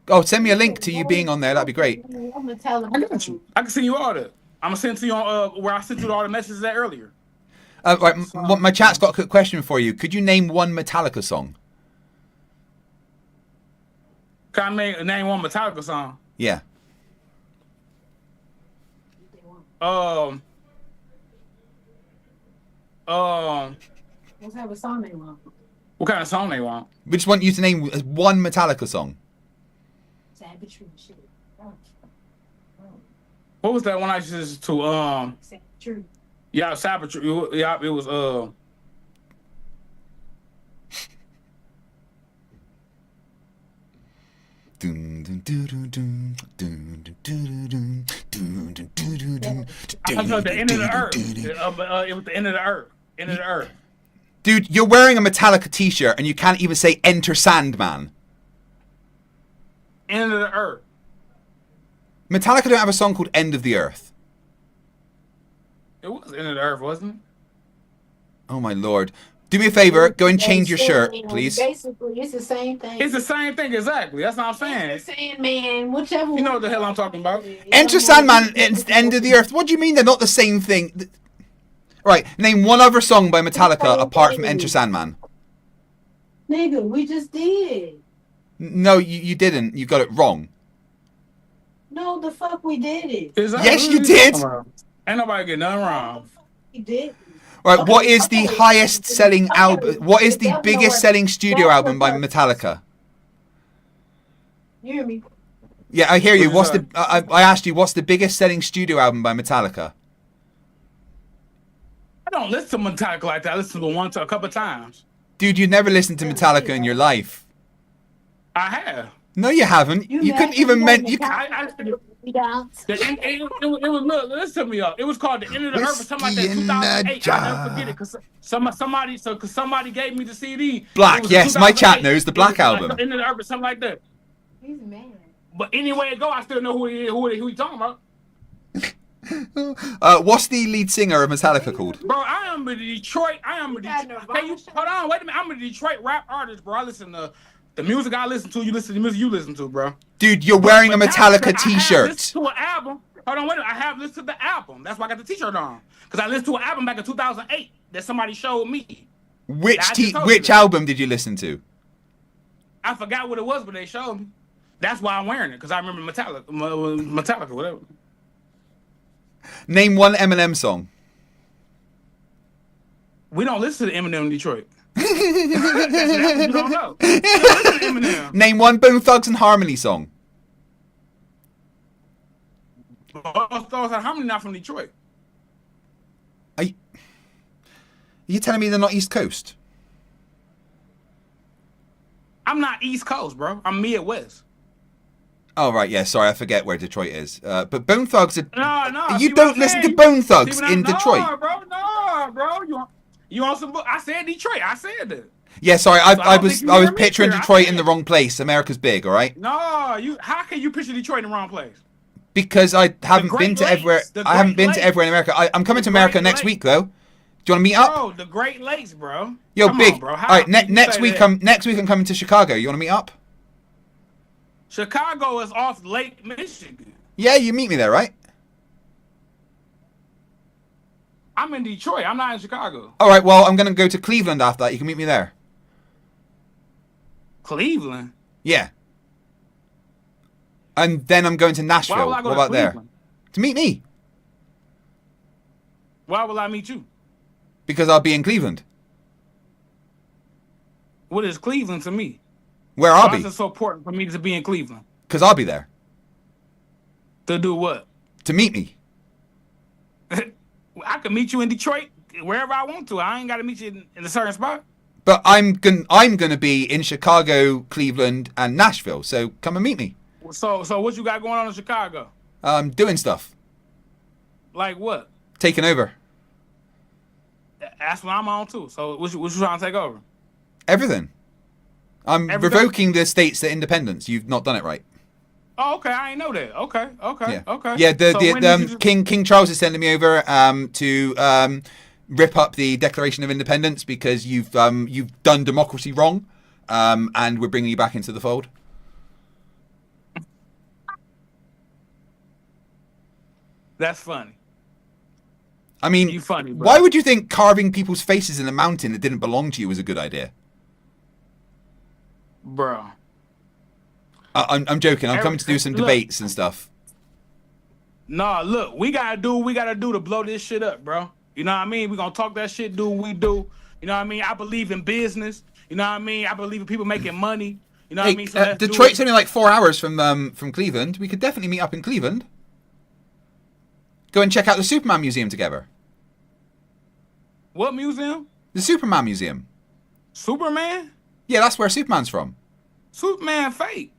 Oh, send me a link to you being on there. That'd be great. I'm gonna tell him. I got you. I can send you all that. I'm gonna send to you on where I sent you all the messages at earlier. Right, my chat's got a quick question for you. Could you name one Metallica song? Can I name one Metallica song? Yeah. Um, um, Let's have a song they want. what kind of song they want? We just want you to name one Metallica song. Savagery shit. What was that one I used to Savagery. Yeah, Savagery. Yeah, it was I thought the end of the earth. It was the end of the earth. End of the earth. Dude, you're wearing a Metallica t-shirt and you can't even say Enter Sandman. End of the earth. Metallica don't have a song called End of the Earth. It was end of the earth, wasn't it? Oh my lord. Do me a favor, go and change your shirt, please. Basically, it's the same thing. It's the same thing exactly. That's what I'm saying. It's the same, man. Whichever. You know what the hell I'm talking about. Enter Sandman and End of the Earth. What do you mean they're not the same thing? Right, name one other song by Metallica apart from Enter Sandman. Nigga, we just did. No, you didn't. You got it wrong. No, the fuck we did it. Yes, you did. Ain't nobody getting nothing wrong. We did. Right, Okay, what is the okay. highest selling Okay, album? What is the that's biggest nowhere- selling studio that's album by nowhere- Metallica? You hear me? Yeah, I hear you. What What's is the? I asked you, what's the biggest selling studio album by Metallica? I don't listen to Metallica like that. I listen to it a couple times. Dude, you never listened to Metallica in your life. I have. No, you haven't. You couldn't even you. We don't. It was look, listen to me up. It was called The End of the Earth or something like that. Whiskey in 2008. the I'll never forget it because somebody gave me the CD. Black, It was yes, my chat 2008. knows the It Black was like album. The End of the Earth or something like that. He's mad. But anyway it go, I still know who he talking about. What's the lead singer of Metallica called? Bro, I am a Detroit. Hey, hold on, wait a minute. I'm a Detroit rap artist, bro. I listen to the music I listen to. You listen to the music you listen to, bro. Dude, you're wearing a Metallica I have t-shirt. listened to an album. Hold on, wait a minute. I have listened to the album. That's why I got the t-shirt on. Because I listened to an album back in 2008 that somebody showed me. Which album did you listen to? I forgot what it was, but they showed me. That's why I'm wearing it, because I remember Metallica, whatever. Name one Eminem song. We don't listen to Eminem in Detroit. That's what you don't know. We don't listen to Eminem. Name one Bone Thugs and Harmony song. Those are how many not from Detroit? Are you telling me they're not East Coast? I'm not East Coast, bro. I'm Midwest. Oh, right, yeah, sorry, I forget where Detroit is. But Bone Thugs are... No. You don't listen to Bone Thugs in Detroit. No, bro. You on some... I said Detroit. I said that. Yeah, sorry, I was think you heard me picturing clear. I Detroit said in the it. wrong place. America's big, all right? No, how can you picture Detroit in the wrong place? Because I haven't Great been to Lakes. everywhere. The I haven't Great been to Lakes. everywhere in America. I'm coming to The America Great next Lakes. week, though. Do you want to meet up? Bro, the Great Lakes, bro. Yo, Come big. on, bro. All right, How can you next say week. that? Next week, I'm coming to Chicago. You want to meet up? Chicago is off Lake Michigan. Yeah, you meet me there, right? I'm in Detroit. I'm not in Chicago. All right. Well, I'm gonna go to Cleveland after that. You can meet me there. Cleveland. Yeah. And then I'm going to Why Nashville. will I go What to about there? Cleveland? To meet me, Why will I meet you? because I'll be in Cleveland. What is Cleveland to me? Where I'll Why be, is it so important for me to be in Cleveland? because I'll be there To do what? to meet me. I can meet you in Detroit wherever I want to. I ain't got to meet you in a certain spot. But I'm gonna be in Chicago, Cleveland, and Nashville. So come and meet me. So what you got going on in Chicago? Doing stuff, Like what? taking over That's what I'm on too. So what you trying to take over? everything. I'm Everything? revoking the states to independence. You've not done it right. Oh, okay. I ain't know that. Okay. Yeah. Okay. Yeah. So when did you- King Charles is sending me over to rip up the Declaration of Independence because you've done democracy wrong, and we're bringing you back into the fold. That's funny. I mean, You funny, bro. why would you think carving people's faces in a mountain that didn't belong to you was a good idea? Bro. I'm joking. I'm Every- coming to do some look. debates and stuff. Nah, look, we gotta do what we gotta do to blow this shit up, bro. You know what I mean? We gonna talk that shit, do what we do. You know what I mean? I believe in business. You know what I mean? I believe in people making money. You know what I mean? So Detroit's only like 4 hours from Cleveland. We could definitely meet up in Cleveland. Go and check out the Superman Museum together. What museum? The Superman Museum. Superman? Yeah, that's where Superman's from. Superman fake.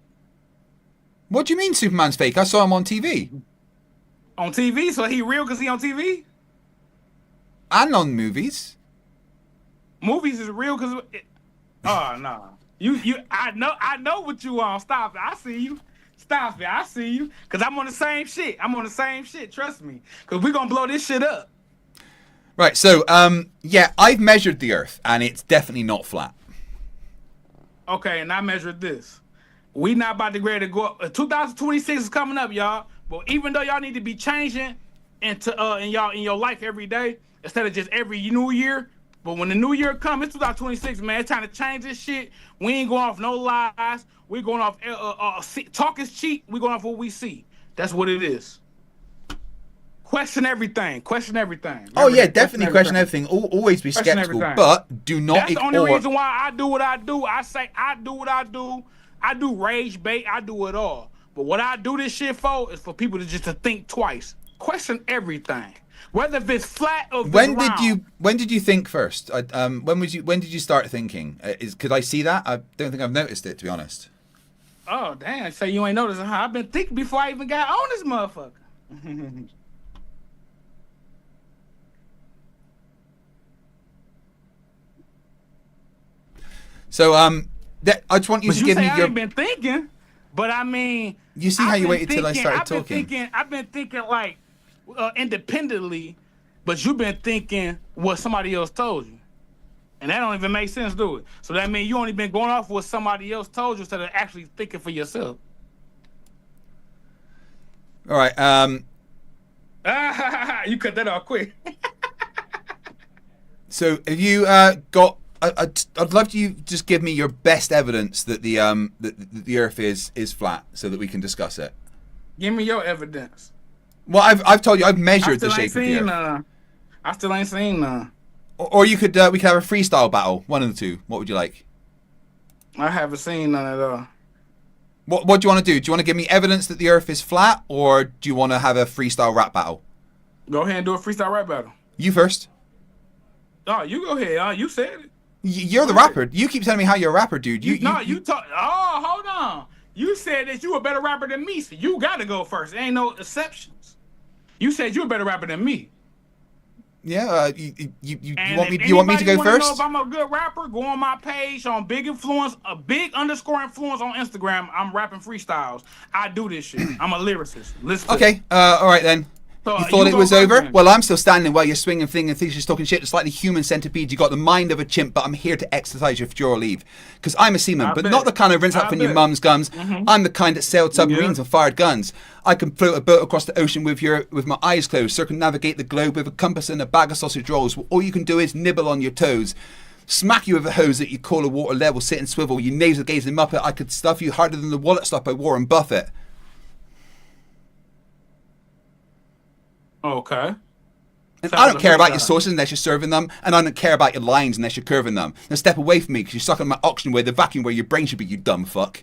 What do you mean Superman's fake? I saw him on TV. On TV? So he real because he on TV? And on movies. Movies is real because... Oh, no. I know what you on. Stop it. I see you. Stop it. I see you. Because I'm on the same shit. Trust me. Because we're going to blow this shit up. Right, so, yeah, I've measured the Earth, and it's definitely not flat. Okay, and I measured this. We not about to ready to go up. 2026 is coming up, y'all. But even though y'all need to be changing in your life every day, instead of just every new year, but when the new year comes, it's 2026, man. It's time to change this shit. We ain't going off no lies. We going off talk is cheap. We going off what we see. That's what it is. Question everything. Remember, oh yeah, definitely question everything. Always be skeptical, but do not ignore. That's the only reason why I do what I do. I say I do what I do. I do rage bait. I do it all. But what I do this shit for is for people to think twice. Question everything. Whether if it's flat or if it's round. When did you think first? When did you start thinking? Could I see that? I don't think I've noticed it, to be honest. Oh damn! Say you ain't noticing, huh? I've been thinking before I even got on this motherfucker. So I just want you to give me your. I ain't been thinking, but I mean. You see how you waited till I started talking. I've been thinking like independently, but you've been thinking what somebody else told you, and that don't even make sense, do it? So that means you only been going off what somebody else told you instead of actually thinking for yourself. All right. You cut that off quick. So have you got? I'd love you just give me your best evidence that the Earth is flat, so that we can discuss it. Give me your evidence. Well, I've told you I've measured the shape of the Earth. I still ain't seen none. Or you could we could have a freestyle battle, one of the two. What would you like? I haven't seen none at all. What do you want to do? Do you want to give me evidence that the Earth is flat, or do you want to have a freestyle rap battle? Go ahead and do a freestyle rap battle. You first. Oh, you go ahead. You said it. You're the rapper. You keep telling me how you're a rapper, dude. You talk. Oh, hold on. You said that you a better rapper than me, so you got to go first. There ain't no exceptions. You said you a better rapper than me. Yeah. You want me to go first? Know if I'm a good rapper, go on my page on big influence, a big underscore influence on Instagram. I'm rapping freestyles. I do this shit. I'm a lyricist. Listen. Okay. All right then. So you thought it was over? Well, I'm still standing while you're swinging thing and she's talking shit. It's like the human centipede. You got the mind of a chimp, but I'm here to exercise your floral leave. Because I'm a seaman, but not the kind of rinse out from your mum's gums. I'm the kind that sailed submarines and fired guns. I can float a boat across the ocean with my eyes closed, circumnavigate the globe with a compass and a bag of sausage rolls. All you can do is nibble on your toes. Smack you with a hose that you call a water level, sit and swivel. You nasal gazing muppet. I could stuff you harder than the wallet stuff by Warren Buffett. Okay. And I don't care about your sauces unless you're serving them, and I don't care about your lines unless you're curving them. Now step away from me, because you're stuck on my oxygen where the vacuum where your brain should be, you dumb fuck.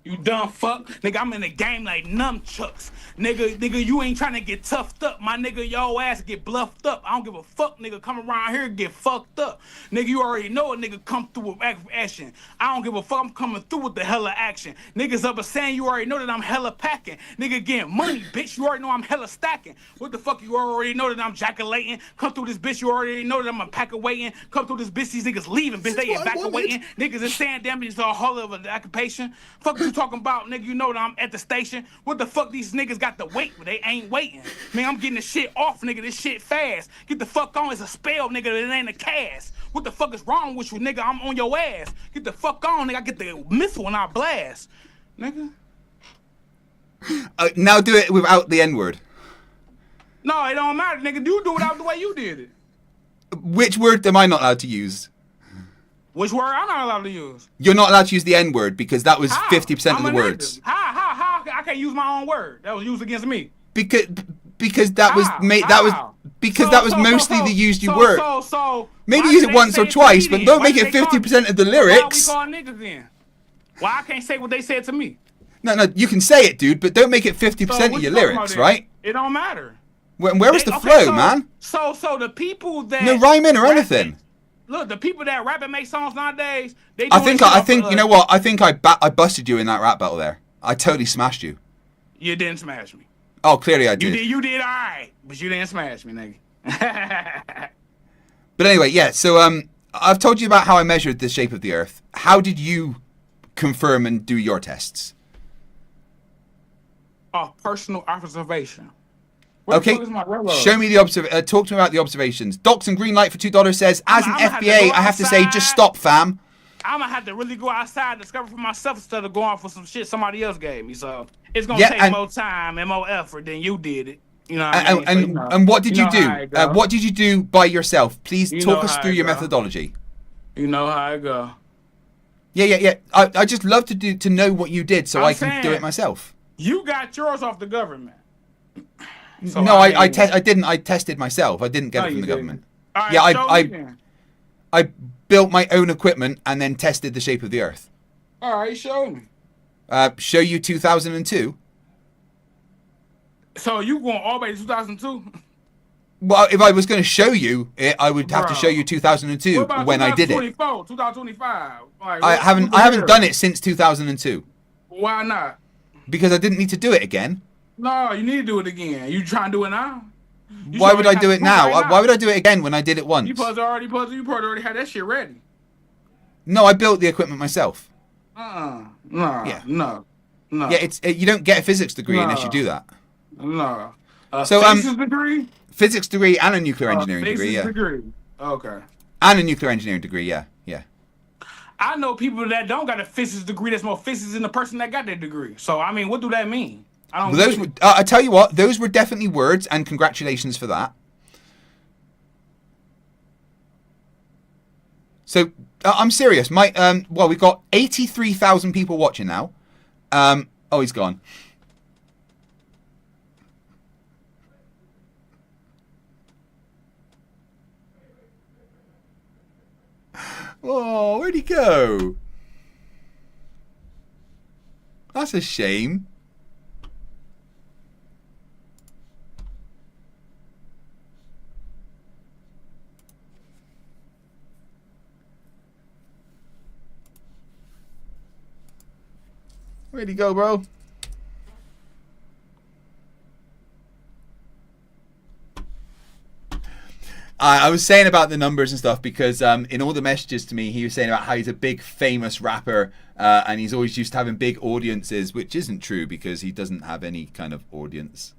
You dumb fuck. Nigga, I'm in the game like nunchucks. Nigga, you ain't trying to get toughed up. My nigga, your ass get bluffed up. I don't give a fuck, nigga. Come around here and get fucked up. Nigga, you already know a nigga come through with action. I don't give a fuck. I'm coming through with the hella action. Niggas up a saying you already know that I'm hella packing. Nigga getting money, bitch. You already know I'm hella stacking. What the fuck? You already know that I'm jaculating. Come through this bitch. You already know that I'm a pack waiting. Come through this bitch. These niggas leaving, bitch. They evacuating. Niggas is saying damn, it's a whole of an occupation. Fuck you talking about, nigga? You know that I'm at the station. What the fuck? These niggas got to wait, but they ain't waiting. Man, I'm getting the shit off, nigga. This shit fast. Get the fuck on. It's a spell, nigga. It ain't a cast. What the fuck is wrong with you, nigga? I'm on your ass. Get the fuck on, nigga. I get the missile and I blast, nigga. Now do it without the N-word. No, it don't matter, nigga. You do it out the way you did it. Which word am I not allowed to use? Which word I'm not allowed to use? You're not allowed to use the N-word because that was 50% of the words. How? I I can't use my own word? That was used against me. Because that was made. That was because that was mostly the used you word. Maybe use it once or twice, but don't make it 50% of the lyrics. Why we call niggas then? Why I can't say what they said to me? No, you can say it, dude, but don't make it 50% of your lyrics, right? It don't matter. Where was the flow, man? So the people that no rhyming or anything. Look, the people that rap and make songs nowadays, they. I think you know what? I think I busted you in that rap battle there. I totally smashed you. You didn't smash me. Oh, clearly I did. You did all right, but you didn't smash me, nigga. But anyway, yeah. So I've told you about how I measured the shape of the Earth. How did you confirm and do your tests? Personal observation. Okay, show me the talk to me about the observations. Docs and green light for $2 says, as an FBA, I have to say, just stop, fam. I'm gonna have to really go outside and discover for myself instead of going for some shit somebody else gave me. So it's gonna take more time and more effort than you did it. You know what I mean? And what did you do? What did you do by yourself? Please talk us through your methodology. You know how I go. Yeah. I just love to know what you did so I can do it myself. You got yours off the government. So no, I didn't. I tested myself. I didn't get it from the government. Right, yeah, I built my own equipment and then tested the shape of the Earth. All right, show me. Show you 2002. So you going all the way to 2002? Well, if I was going to show you it, I would have to show you 2002 when I did it. 2025. Like, I haven't done it since 2002. Why not? Because I didn't need to do it again. No, you need to do it again. You trying to do it now? Why would I do it now? Why would I do it again when I did it once? You probably already had that shit ready. No, I built the equipment myself. No. Yeah, you don't get a physics degree unless you do that. No. So physics degree? Physics degree and a nuclear engineering degree, yeah. Degree. Okay. And a nuclear engineering degree, yeah. I know people that don't got a physics degree that's more physics than the person that got that degree. So I mean, what do that mean? I tell you what, those were definitely words, and congratulations for that. So I'm serious. Well, we've got 83,000 people watching now. Oh, he's gone. Oh, where'd he go? That's a shame. Where'd he go, bro? I was saying about the numbers and stuff because in all the messages to me, he was saying about how he's a big famous rapper and he's always used to having big audiences, which isn't true because he doesn't have any kind of audience.